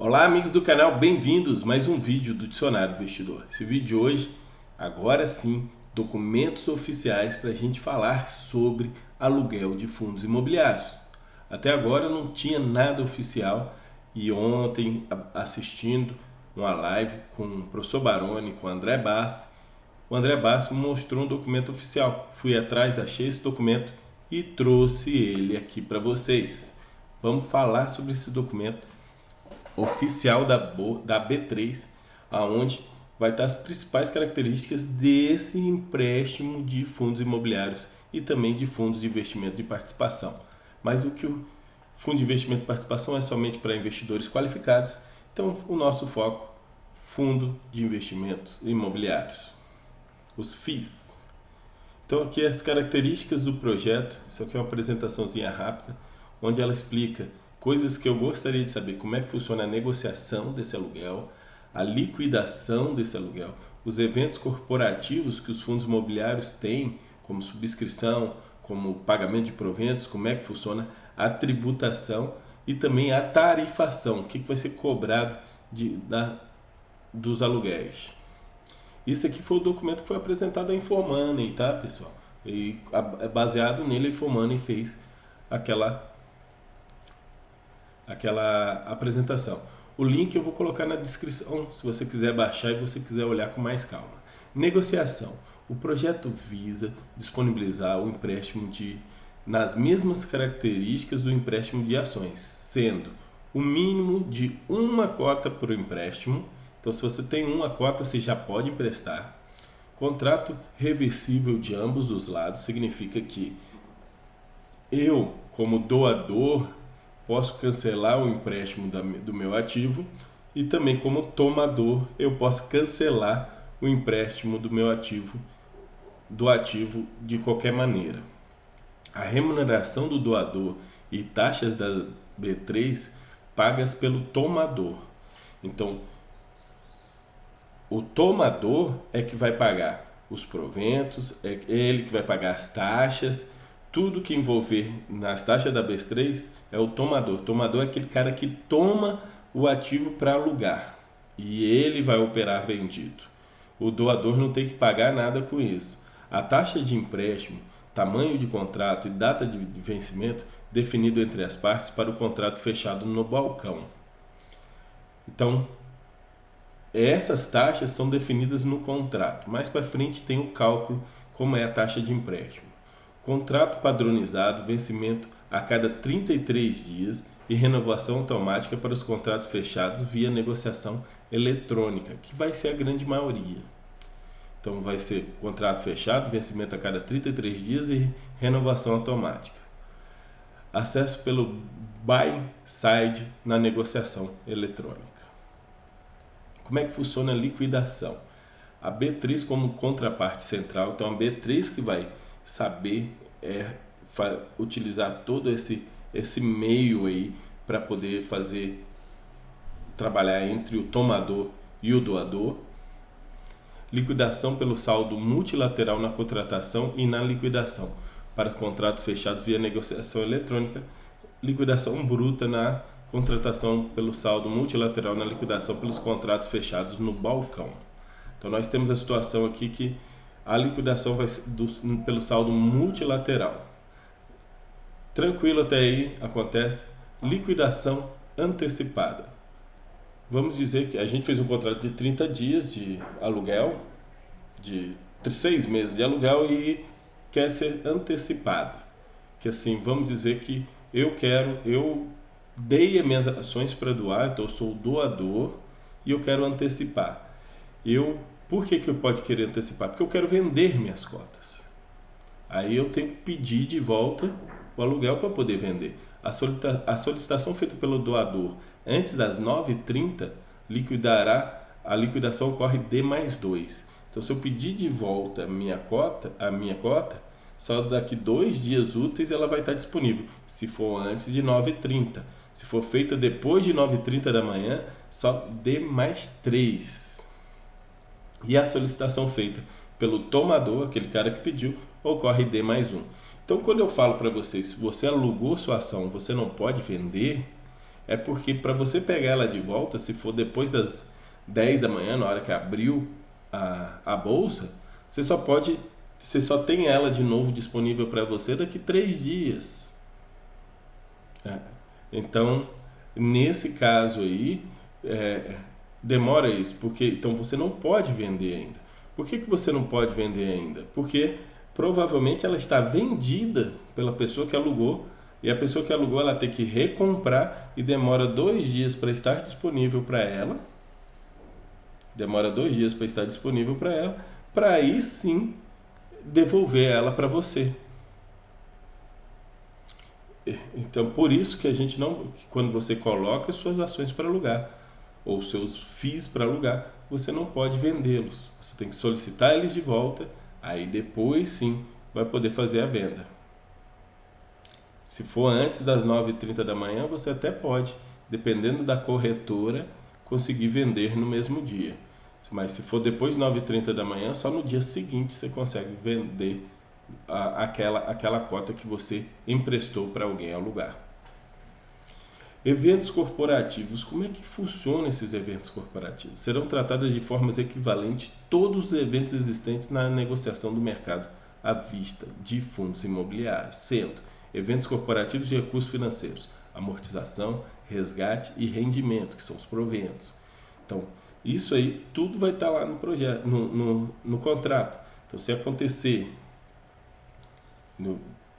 Olá, amigos do canal, bem-vindos a mais um vídeo do Dicionário do Investidor. Esse vídeo de hoje, agora sim, documentos oficiais para a gente falar sobre aluguel de fundos imobiliários. Até agora não tinha nada oficial e ontem, assistindo uma live com o professor Baroni, com o André Bassi, o André Bassi mostrou um documento oficial. Fui atrás, achei esse documento e trouxe ele aqui para vocês. Vamos falar sobre esse documento oficial da B3, aonde vai estar as principais características desse empréstimo de fundos imobiliários e também de fundos de investimento de participação. Mas o que o fundo de investimento de participação é somente para investidores qualificados, então o nosso foco, fundo de investimentos imobiliários, os FIIs. Então aqui as características do projeto, isso aqui é uma apresentaçãozinha rápida, onde ela explica coisas que eu gostaria de saber, como é que funciona a negociação desse aluguel, a liquidação desse aluguel, os eventos corporativos que os fundos imobiliários têm, como subscrição, como pagamento de proventos, como é que funciona a tributação e também a tarifação, o que vai ser cobrado dos aluguéis. Isso aqui foi o documento que foi apresentado à Infomoney, tá, pessoal? E baseado nele, a Infomoney fez aquela apresentação. O link eu vou colocar na descrição, se você quiser baixar e você quiser olhar com mais calma. Negociação. O projeto visa disponibilizar o empréstimo nas mesmas características do empréstimo de ações, sendo o mínimo de uma cota por empréstimo. Então, se você tem uma cota, você já pode emprestar. Contrato reversível de ambos os lados significa que eu, como doador, posso cancelar o empréstimo do meu ativo e também como tomador eu posso cancelar o empréstimo do meu ativo, de qualquer maneira. A remuneração do doador e taxas da B3 pagas pelo tomador. Então, o tomador é que vai pagar os proventos, é ele que vai pagar as taxas. Tudo que envolver nas taxas da B3 é o tomador. O tomador é aquele cara que toma o ativo para alugar e ele vai operar vendido. O doador não tem que pagar nada com isso. A taxa de empréstimo, tamanho de contrato e data de vencimento definido entre as partes para o contrato fechado no balcão. Então, essas taxas são definidas no contrato. Mais para frente tem o cálculo como é a taxa de empréstimo. Contrato padronizado, vencimento a cada 33 dias e renovação automática para os contratos fechados via negociação eletrônica, que vai ser a grande maioria. Então vai ser contrato fechado, vencimento a cada 33 dias e renovação automática. Acesso pelo buy side na negociação eletrônica. Como é que funciona a liquidação? A B3 como contraparte central, então a B3 que vai saber utilizar todo esse meio aí para poder trabalhar entre o tomador e o doador. Liquidação pelo saldo multilateral na contratação e na liquidação para os contratos fechados via negociação eletrônica. Liquidação bruta na contratação pelo saldo multilateral na liquidação pelos contratos fechados no balcão. Então nós temos a situação aqui que a liquidação vai ser pelo saldo multilateral. Tranquilo até aí, acontece. Liquidação antecipada. Vamos dizer que a gente fez um contrato de 30 dias de aluguel, de 6 meses de aluguel e quer ser antecipado. Que assim, vamos dizer que eu dei as minhas ações para doar, então eu sou o doador e eu quero antecipar. Por que eu pode querer antecipar? Porque eu quero vender minhas cotas. Aí eu tenho que pedir de volta o aluguel para poder vender. A solicitação feita pelo doador antes das 9h30 a liquidação ocorre D+2. Então se eu pedir de volta a minha cota, só daqui 2 dias úteis ela vai estar disponível, se for antes de 9h30. Se for feita depois de 9h30 da manhã, só D+3. E a solicitação feita pelo tomador, aquele cara que pediu, ocorre D+1. Então, quando eu falo para vocês, se você alugou sua ação, você não pode vender, é porque para você pegar ela de volta, se for depois das 10 da manhã, na hora que abriu a bolsa, você só tem ela de novo disponível para você daqui 3 dias. Então, nesse caso aí, demora isso, porque então você não pode vender ainda. Por que você não pode vender ainda? Porque provavelmente ela está vendida pela pessoa que alugou, e a pessoa que alugou ela tem que recomprar e demora 2 dias para estar disponível para ela. Demora 2 dias para estar disponível para ela, para aí sim devolver ela para você. Então, por isso que a gente não, quando você coloca suas ações para alugar ou seus FIIs para alugar, você não pode vendê-los. Você tem que solicitar eles de volta, aí depois sim vai poder fazer a venda. Se for antes das 9h30 da manhã, você até pode, dependendo da corretora, conseguir vender no mesmo dia. Mas se for depois de 9h30 da manhã, só no dia seguinte você consegue vender aquela cota que você emprestou para alguém alugar. Eventos corporativos. Como é que funcionam esses eventos corporativos? Serão tratados de formas equivalentes todos os eventos existentes na negociação do mercado à vista de fundos imobiliários, sendo eventos corporativos de recursos financeiros, amortização, resgate e rendimento, que são os proventos. Então, isso aí tudo vai estar lá no projeto, no contrato. Então, se acontecer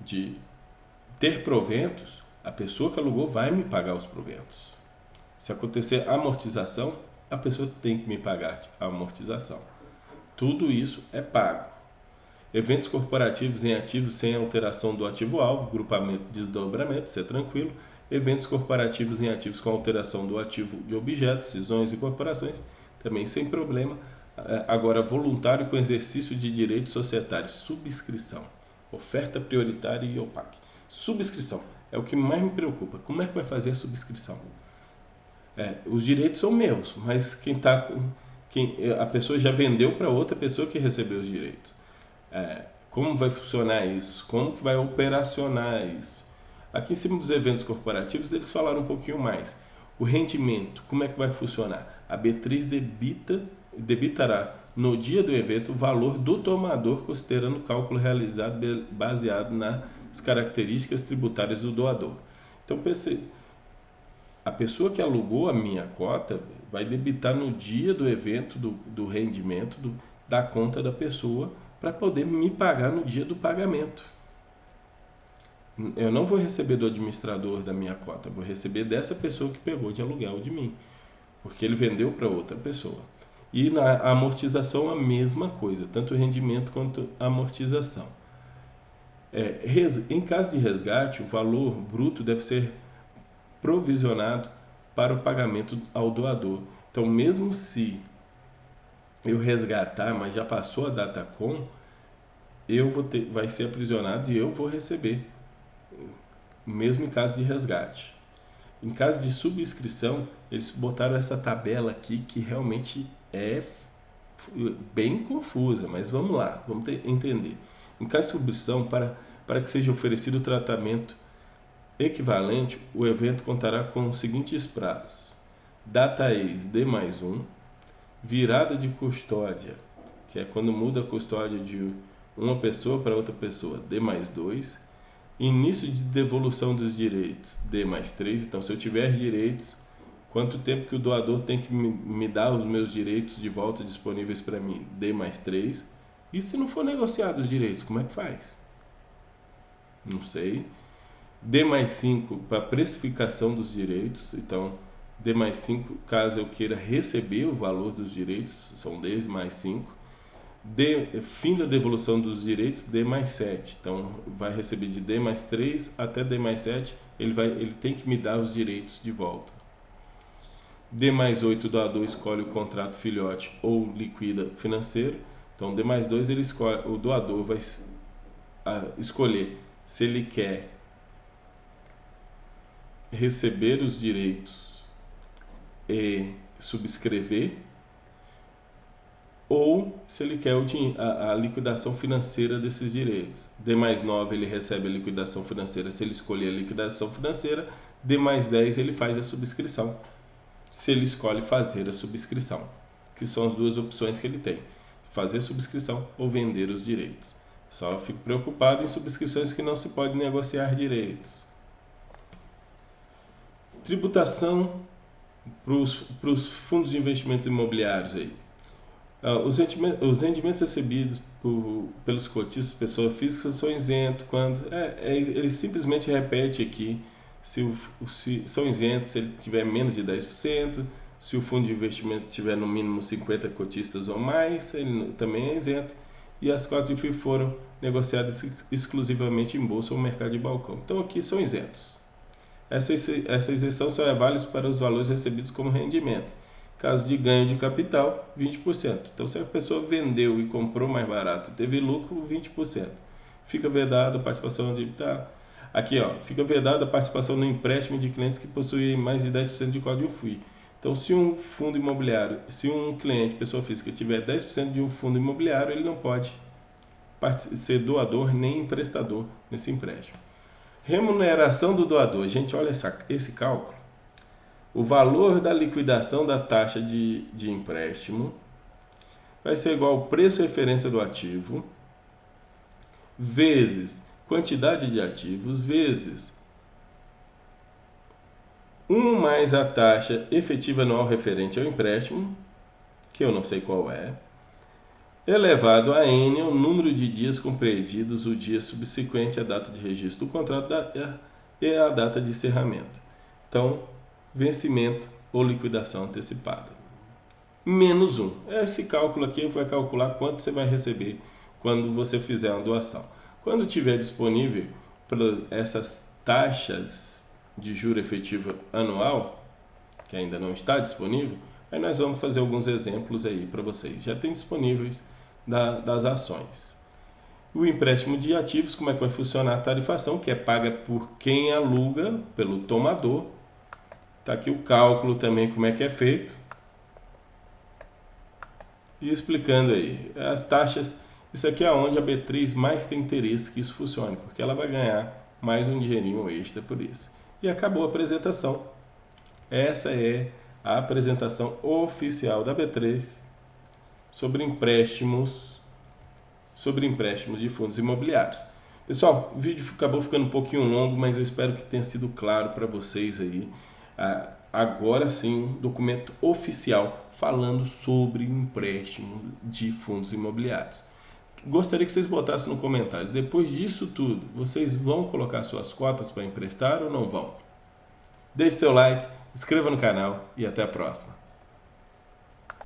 de ter proventos, a pessoa que alugou vai me pagar os proventos. Se acontecer amortização, a pessoa tem que me pagar a amortização. Tudo isso é pago. Eventos corporativos em ativos sem alteração do ativo-alvo, grupamento, desdobramento, isso é tranquilo. Eventos corporativos em ativos com alteração do ativo de objetos, cisões e incorporações, também sem problema. Agora, voluntário com exercício de direitos societários, subscrição, oferta prioritária e OPAC. Subscrição é o que mais me preocupa. Como é que vai fazer a subscrição? Os direitos são meus, mas a pessoa já vendeu para outra pessoa que recebeu os direitos. Como vai funcionar isso? Como que vai operacionar isso? Aqui em cima dos eventos corporativos eles falaram um pouquinho mais. O rendimento, como é que vai funcionar? A B3 debitará no dia do evento o valor do tomador, considerando o cálculo realizado baseado nas características tributárias do doador. Então, a pessoa que alugou a minha cota vai debitar no dia do evento do rendimento da conta da pessoa para poder me pagar no dia do pagamento. Eu não vou receber do administrador da minha cota, vou receber dessa pessoa que pegou de aluguel de mim, porque ele vendeu para outra pessoa. E na amortização a mesma coisa, tanto o rendimento quanto a amortização. Em caso de resgate, o valor bruto deve ser provisionado para o pagamento ao doador. Então, mesmo se eu resgatar, mas já passou a data com, vai ser aprisionado e eu vou receber, mesmo em caso de resgate. Em caso de subscrição, eles botaram essa tabela aqui que realmente é bem confusa, mas vamos lá, vamos entender. Em caso de subscrição, para que seja oferecido o tratamento equivalente, o evento contará com os seguintes prazos: data ex D+1, virada de custódia, que é quando muda a custódia de uma pessoa para outra pessoa, D+2, início de devolução dos direitos, D+3. Então, se eu tiver direitos, quanto tempo que o doador tem que me dar os meus direitos de volta disponíveis para mim, D+3. E se não for negociado os direitos, como é que faz? Não sei. D+5 para precificação dos direitos. Então, D+5 caso eu queira receber o valor dos direitos, são D+5. Fim da devolução dos direitos, D+7. Então, vai receber de D+3 até D+7, ele tem que me dar os direitos de volta. D+8, o doador escolhe o contrato filhote ou liquida financeiro. Então, D+2, o doador vai escolher se ele quer receber os direitos e subscrever, ou se ele quer a liquidação financeira desses direitos. D+9, ele recebe a liquidação financeira se ele escolher a liquidação financeira. D mais 10 ele faz a subscrição, se ele escolhe fazer a subscrição, que são as duas opções que ele tem, fazer subscrição ou vender os direitos. Só fico preocupado em subscrições que não se pode negociar direitos. Tributação para os fundos de investimentos imobiliários aí. Os rendimentos recebidos pelos cotistas, pessoa física, são isentos quando... ele simplesmente repete aqui se são isentos se ele tiver menos de 10%, se o fundo de investimento tiver no mínimo 50 cotistas ou mais, ele também é isento, e as cotas de FII foram negociadas exclusivamente em bolsa ou mercado de balcão. Então aqui são isentos. Essa isenção só é válida para os valores recebidos como rendimento. Caso de ganho de capital, 20%. Então, se a pessoa vendeu e comprou mais barato e teve lucro, 20%. Fica vedada a participação de... Aqui, fica vedada a participação no empréstimo de clientes que possuem mais de 10% de código FII. Então, se um fundo imobiliário, se um cliente, pessoa física, tiver 10% de um fundo imobiliário, ele não pode ser doador nem emprestador nesse empréstimo. Remuneração do doador. Gente, olha esse cálculo. O valor da liquidação da taxa de empréstimo vai ser igual ao preço referência do ativo vezes quantidade de ativos vezes 1 mais a taxa efetiva anual referente ao empréstimo, que eu não sei qual é, elevado a N, o número de dias compreendidos, o dia subsequente à data de registro do contrato e a data de encerramento. Então, vencimento ou liquidação antecipada. Menos 1. Esse cálculo aqui vai calcular quanto você vai receber quando você fizer uma doação. Quando tiver disponível essas taxas de juro efetivo anual, que ainda não está disponível, aí nós vamos fazer alguns exemplos aí para vocês. Já tem disponíveis das ações. O empréstimo de ativos, como é que vai funcionar a tarifação, que é paga por quem aluga, pelo tomador. Está aqui o cálculo também, como é que é feito. E explicando aí, as taxas, isso aqui é onde a B3 mais tem interesse que isso funcione, porque ela vai ganhar mais um dinheirinho extra por isso. E acabou a apresentação. Essa é a apresentação oficial da B3 sobre empréstimos de fundos imobiliários. Pessoal, o vídeo acabou ficando um pouquinho longo, mas eu espero que tenha sido claro para vocês aí. Agora sim, um documento oficial falando sobre empréstimo de fundos imobiliários. Gostaria que vocês botassem no comentário, depois disso tudo, vocês vão colocar suas cotas para emprestar ou não vão? Deixe seu like, inscreva no canal e até a próxima.